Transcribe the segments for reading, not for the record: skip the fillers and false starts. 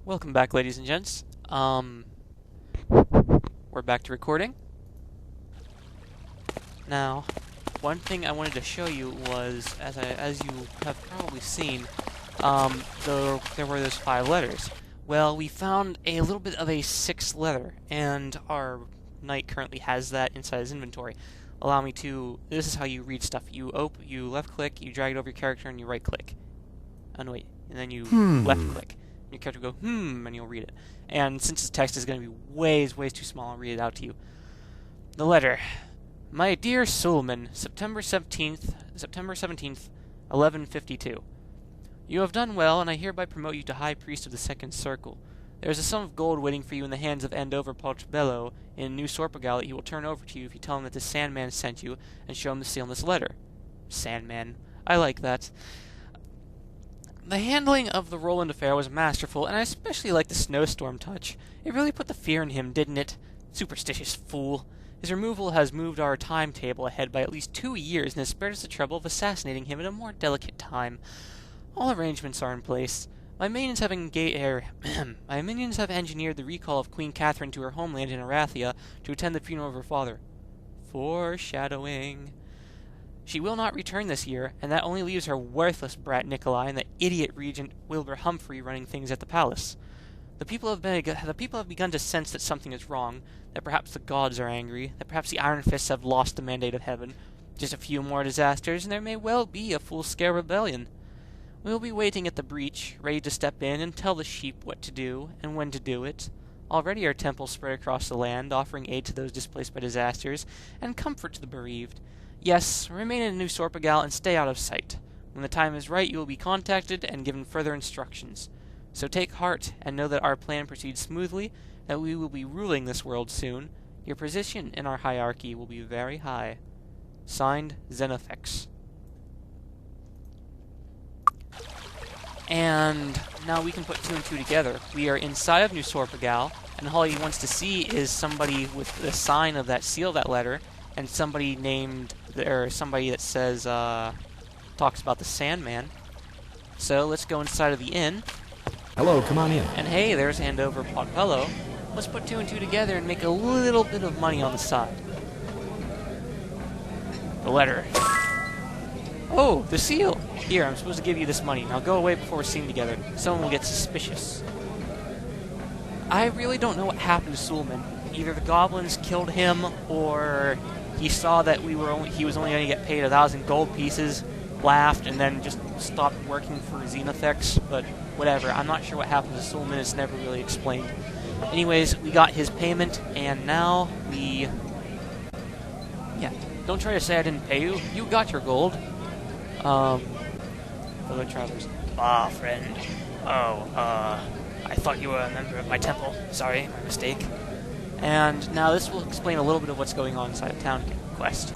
Welcome back, ladies and gents. We're back to recording. Now, one thing I wanted to show you was, as you have probably seen, there were those 5 letters. Well, we found a little bit of a 6th letter, and our knight currently has that inside his inventory. Allow me to. This is how you read stuff. You left click, you drag it over your character, and you right click. Oh no, wait, and then you left click. Your character will go, and you'll read it. And since the text is going to be ways too small, I'll read it out to you. The letter. My dear Suleiman, September 17th, 1152. You have done well, and I hereby promote you to High Priest of the Second Circle. There is a sum of gold waiting for you in the hands of Andover Potbello in New Sorpagal that he will turn over to you if you tell him that the Sandman sent you, and show him the seal in this letter. Sandman. I like that. The handling of the Roland affair was masterful, and I especially like the snowstorm touch. It really put the fear in him, didn't it? Superstitious fool. His removal has moved our timetable ahead by at least 2 years, and has spared us the trouble of assassinating him at a more delicate time. All arrangements are in place. My minions have engineered the recall of Queen Catherine to her homeland in Arathia to attend the funeral of her father. Foreshadowing. She will not return this year, and that only leaves her worthless brat Nikolai and the idiot regent Wilbur Humphrey running things at the palace. The people have begun to sense that something is wrong, that perhaps the gods are angry, that perhaps the Iron Fists have lost the mandate of heaven. Just a few more disasters, and there may well be a full-scale rebellion. We will be waiting at the breach, ready to step in and tell the sheep what to do, and when to do it. Already our temples spread across the land, offering aid to those displaced by disasters, and comfort to the bereaved. Yes, remain in New Sorpagal and stay out of sight. When the time is right, you will be contacted and given further instructions. So take heart and know that our plan proceeds smoothly, that we will be ruling this world soon. Your position in our hierarchy will be very high. Signed, Xenofex. And now we can put 2 and 2 together. We are inside of New Sorpagal, and all he wants to see is somebody with the sign of that seal, that letter, and somebody that says, talks about the Sandman. So let's go inside of the inn. Hello, come on in. And hey, there's Andover Potbello. Let's put 2 and 2 together and make a little bit of money on the side. The letter. Oh, the seal! Here, I'm supposed to give you this money. Now go away before we're seen together. Someone will get suspicious. I really don't know what happened to Suleiman. Either the goblins killed him, or he saw that he was only going to get paid 1,000 gold pieces, laughed, and then just stopped working for Xenofex, but whatever. I'm not sure what happened to Suleiman. It's never really explained. Anyways, we got his payment, and now we... Yeah, don't try to say I didn't pay you. You got your gold. Fellow travelers. Ah, friend. Oh, I thought you were a member of my temple. Sorry, my mistake. And now this will explain a little bit of what's going on inside of town. Quest.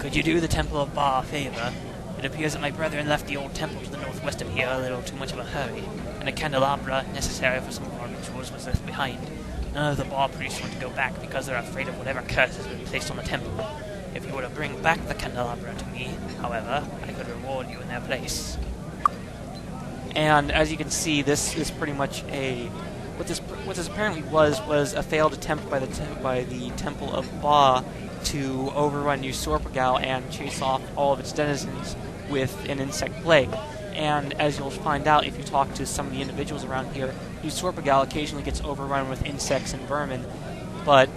Could you do the Temple of Ba a favor? It appears that my brethren left the old temple to the northwest of here a little too much of a hurry, and a candelabra necessary for some of our rituals was left behind. None of the Ba priests want to go back because they're afraid of whatever curse has been placed on the temple. If you were to bring back the candelabra to me, however, I could reward you in their place. And as you can see, this is pretty much a... What this apparently was a failed attempt by the Temple of Ba to overrun New Sorpagal and chase off all of its denizens with an insect plague. And as you'll find out if you talk to some of the individuals around here, New Sorpagal occasionally gets overrun with insects and vermin, but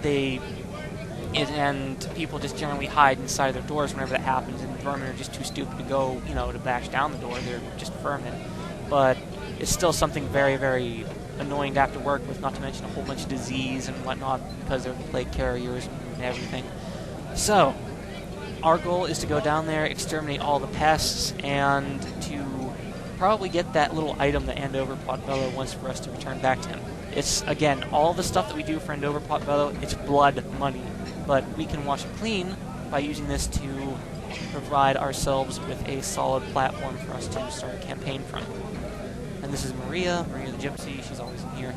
and people just generally hide inside their doors whenever that happens, and vermin are just too stupid to go, to bash down the door. They're just vermin. But it's still something very, very annoying to have to work with, not to mention a whole bunch of disease and whatnot, because they're plague carriers and everything. So, our goal is to go down there, exterminate all the pests, and to probably get that little item that Andover Potbello wants for us to return back to him. It's, again, all the stuff that we do for Andover Potbello, it's blood money. But we can wash it clean by using this to provide ourselves with a solid platform for us to start a campaign from. And this is Maria the Gypsy. She's always in here.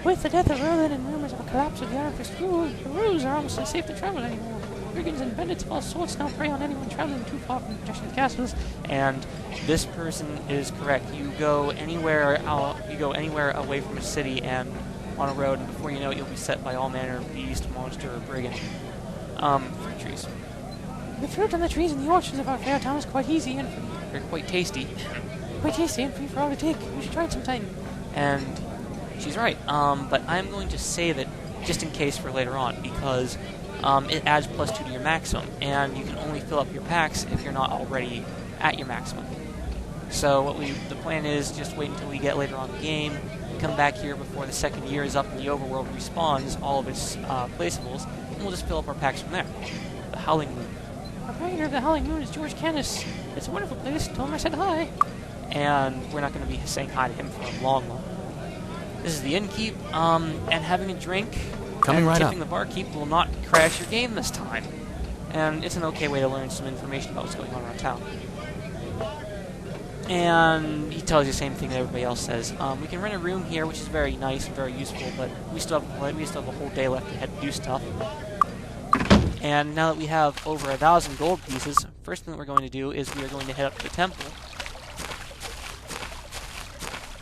With the death of Roland and rumors of a collapse of the Iron Fist rule, the rules are almost unsafe to travel anymore. brigands and bandits of all sorts now prey on anyone traveling too far from the protection of the castles. And this person is correct. You go anywhere away from a city and on a road, and before you know it, you'll be set by all manner of beast, monster, or brigand. Fruit trees. The fruit on the trees in the orchards of our fair town is quite easy and they're quite tasty. Quite tasty and free for all to take. You should try it sometime. And she's right. But I'm going to save it just in case for later on, because it adds +2 to your maximum, and you can only fill up your packs if you're not already at your maximum. So the plan is just wait until we get later on in the game, come back here before the second year is up and the overworld respawns all of its placeables, and we'll just fill up our packs from there. The Howling Moon. Proprietor of the Howling Moon is George Canis. It's a wonderful place. Told him I said hi. And we're not going to be saying hi to him for a long, long time. This is the innkeep, and having a drink Coming right tipping up. the barkeep will not crash your game this time. And it's an okay way to learn some information about what's going on around town. And he tells you the same thing that everybody else says. We can rent a room here, which is very nice and very useful, but we still have a whole day left ahead to do stuff. And now that we have over 1,000 gold pieces, first thing that we're going to do is we are going to head up to the temple.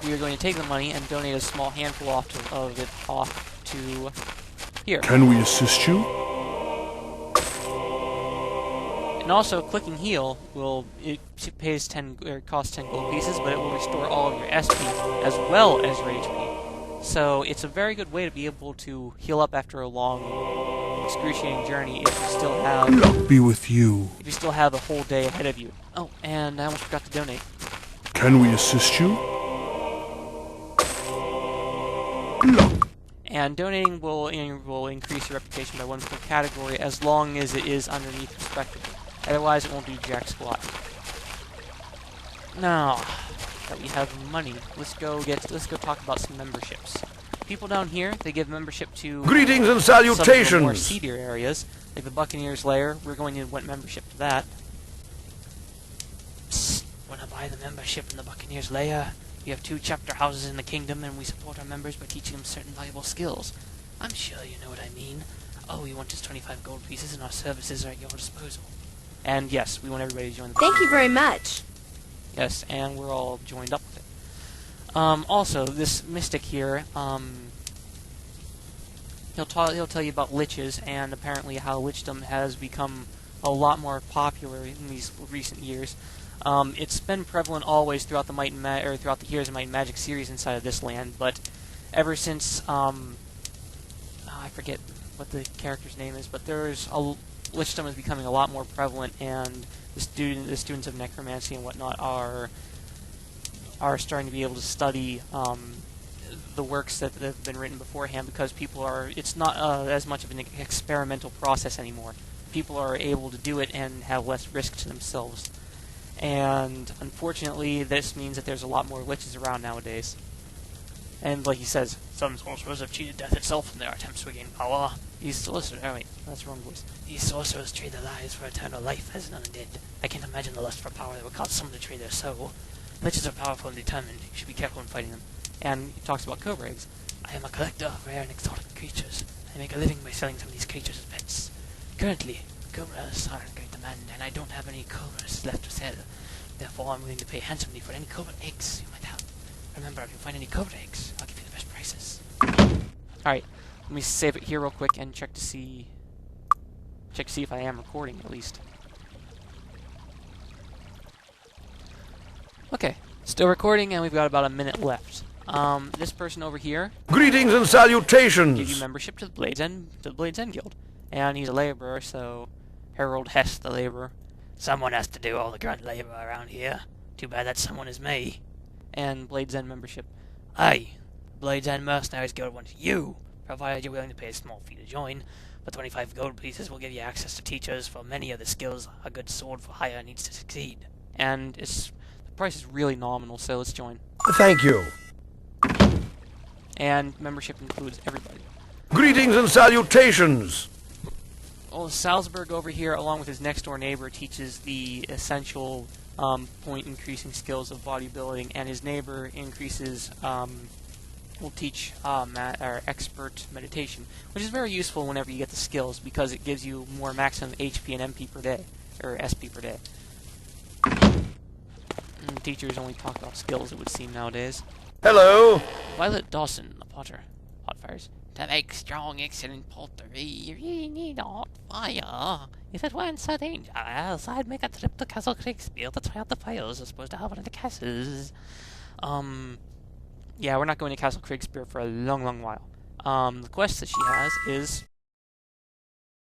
We are going to take the money and donate a small handful of it off to here. Can we assist you? And also, clicking heal costs 10 gold pieces, but it will restore all of your SP as well as your HP. So it's a very good way to be able to heal up after a long, excruciating journey if you still have Luck be with you. if you still have a whole day ahead of you. Oh, and I almost forgot to donate. Can we assist you? Luck. And donating will increase your reputation by 1 per category as long as it is underneath respectable. Otherwise, it won't do jack squat. Now that we have money, let's go talk about some memberships. People down here, they give membership to Greetings and some of the more salutations. seedier areas, like the Buccaneer's Lair. We're going to want membership to that. Psst, wanna buy the membership in the Buccaneer's Lair? We have 2 chapter houses in the kingdom, and we support our members by teaching them certain valuable skills. I'm sure you know what I mean. All we want is 25 gold pieces, and our services are at your disposal. And yes, we want everybody to join the Thank you very much. Yes, and we're all joined up with it. Also, this mystic here, he'll tell you about liches, and apparently how lichdom has become a lot more popular in these recent years. It's been prevalent always throughout the throughout the Heroes of Might and Magic series inside of this land, but ever since I forget what the character's name is, but lichdom is becoming a lot more prevalent, and the students of necromancy and whatnot are starting to be able to study the works that have been written beforehand, because it's not as much of an experimental process anymore. People are able to do it and have less risk to themselves. And unfortunately, this means that there's a lot more liches around nowadays. And like he says, Some sorcerers have cheated death itself in their attempts to regain power. he's solicitor. Oh wait, that's the wrong voice. These sorcerers trade their lives for eternal life, as none did. I can't imagine the lust for power that would cause someone to trade their soul. Liches are powerful and determined. You should be careful in fighting them. And he talks about cobra eggs. I am a collector of rare and exotic creatures. I make a living by selling some of these creatures as pets. Currently, cobras are in great demand, and I don't have any cobras left to sell. Therefore, I'm willing to pay handsomely for any cobra eggs you might have. Remember, if you find any cobra eggs, I'll give you the best prices. Alright, let me save it here real quick and check to see if I am recording at least. Okay, still recording, and we've got about a minute left. This person over here Greetings and gives you salutations. membership to the Blades End Guild, and he's a laborer, so Harold Hess, the laborer, Someone has to do all the grunt labor around here. Too bad that someone is me. and Blades End membership. Aye, Blades End Mercenaries Guild wants you, provided you're willing to pay a small fee to join. But 25 gold pieces will give you access to teachers for many of the skills a good sword for hire needs to succeed. And the price is really nominal, so let's join. Thank you. And membership includes everybody. Greetings and salutations. Well, Salzburg over here, along with his next-door neighbor, teaches the essential point-increasing skills of bodybuilding, and his neighbor increases will teach or expert meditation, which is very useful whenever you get the skills because it gives you more maximum HP and MP per day, or SP per day. And teachers only talk about skills, it would seem, nowadays. Hello. Violet Dawson, a potter. Potfires. To make strong, excellent pottery, you really need a hot fire. If it weren't so dangerous, I'd make a trip to Castle Kriegspiel to try out the fires you're supposed to have one of the castles. Yeah, we're not going to Castle Kriegspiel for a long, long while. The quest that she has is